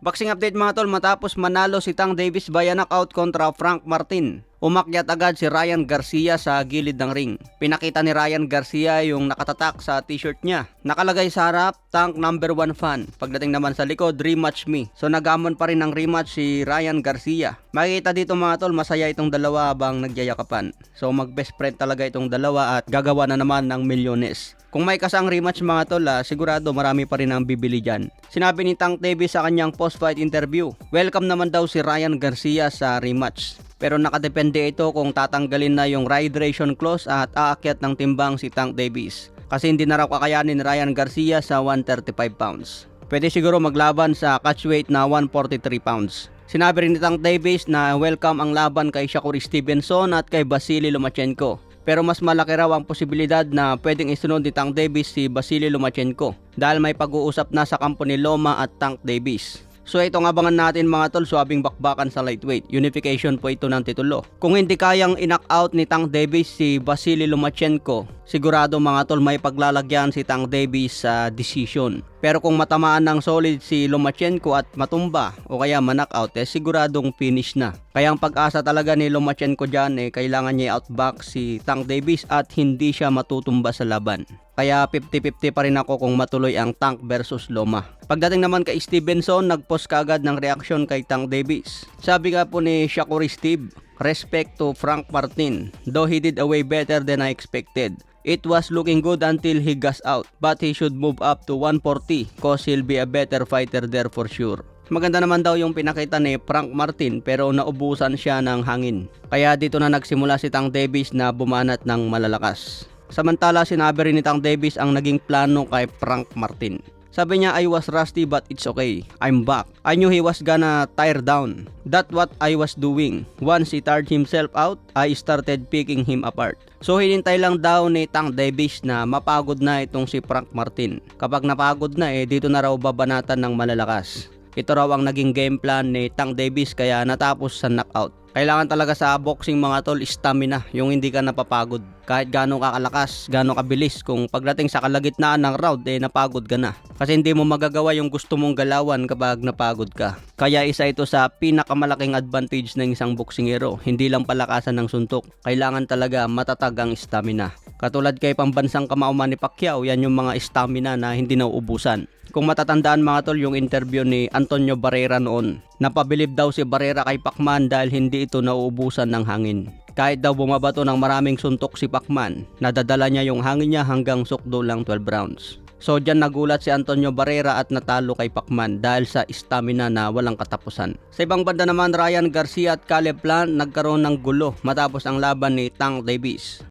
Boxing update mga tol, matapos manalo si Tank Davis via knockout kontra Frank Martin, umakyat agad si Ryan Garcia sa gilid ng ring. Pinakita ni Ryan Garcia yung nakatatak sa t-shirt niya. Nakalagay sa harap, Tank #1 fan. Pagdating naman sa likod, rematch me. So nagamon pa rin ng rematch si Ryan Garcia. Makikita dito mga tol, masaya itong dalawa habang nagyayakapan. So mag best friend talaga itong dalawa at gagawa na naman ng milyones. Kung may kasang rematch mga tol, sigurado marami pa rin ang bibili dyan. Sinabi ni Tank Davis sa kanyang post-fight interview, welcome naman daw si Ryan Garcia sa rematch. Pero nakadepende ito kung tatanggalin na yung hydration clause at aakyat ng timbang si Tank Davis. Kasi hindi na raw kakayanin ni Ryan Garcia sa 135 pounds. Pwede siguro maglaban sa catchweight na 143 pounds. Sinabi rin ni Tank Davis na welcome ang laban kay Shakur Stevenson at kay Vasily Lomachenko. Pero mas malaki raw ang posibilidad na pwedeng isunod ni Tank Davis si Vasily Lomachenko dahil may pag-uusap na sa kampo ni Loma at Tank Davis. So itong abangan natin mga tol, swabing bakbakan sa lightweight. Unification po ito ng titulo. Kung hindi kayang in-knockout ni Tank Davis si Vasily Lomachenko, sigurado mga tol may paglalagyan si Tank Davis sa decision. Pero kung matamaan ng solid si Lomachenko at matumba o kaya ma-knockout, siguradong finish na. Kaya ang pag-asa talaga ni Lomachenko dyan, kailangan niya outback si Tank Davis at hindi siya matutumba sa laban. Kaya 50-50 pa rin ako kung matuloy ang Tank versus Loma. Pagdating naman kay Stevenson, nag-post kaagad ng reaksyon kay Tank Davis. Sabi nga po ni Shakur Steve, respect to Frank Martin, though he did way better than I expected. It was looking good until he gas out, but he should move up to 140 cause he'll be a better fighter there for sure. Maganda naman daw yung pinakita ni Frank Martin pero naubusan siya ng hangin. Kaya dito na nagsimula si Tank Davis na bumanat ng malalakas. Samantala sinabi rin ni Tank Davis ang naging plano kay Frank Martin. Sabi niya, I was rusty but it's okay. I'm back. I knew he was gonna tire down. That's what I was doing. Once he tired himself out, I started picking him apart. So hinintay lang daw ni Tank Davis na mapagod na itong si Frank Martin. Kapag napagod na dito na raw babanatan ng malalakas. Ito raw ang naging game plan ni Tank Davis kaya natapos sa knockout. Kailangan talaga sa boxing mga tol, stamina, yung hindi ka napapagod. Kahit gaano ka kalakas, gaano kabilis, kung pagdating sa kalagitnaan ng round, napagod ka na. Kasi hindi mo magagawa yung gusto mong galawan kapag napagod ka. Kaya isa ito sa pinakamalaking advantage ng isang boksingero, hindi lang palakasan ng suntok. Kailangan talaga matatag ang stamina. Katulad kay pambansang kamauman ni Pacquiao, yan yung mga stamina na hindi nauubusan. Kung matatandaan mga tol yung interview ni Antonio Barrera noon, napabilib daw si Barrera kay Pacman dahil hindi ito nauubusan ng hangin. Kahit daw bumabato ng maraming suntok si Pacman, nadadala niya yung hangin niya hanggang sukdo lang 12 rounds. So dyan nagulat si Antonio Barrera at natalo kay Pacman dahil sa stamina na walang katapusan. Sa ibang banda naman, Ryan Garcia at Caleb Plant nagkaroon ng gulo matapos ang laban ni Tank Davis.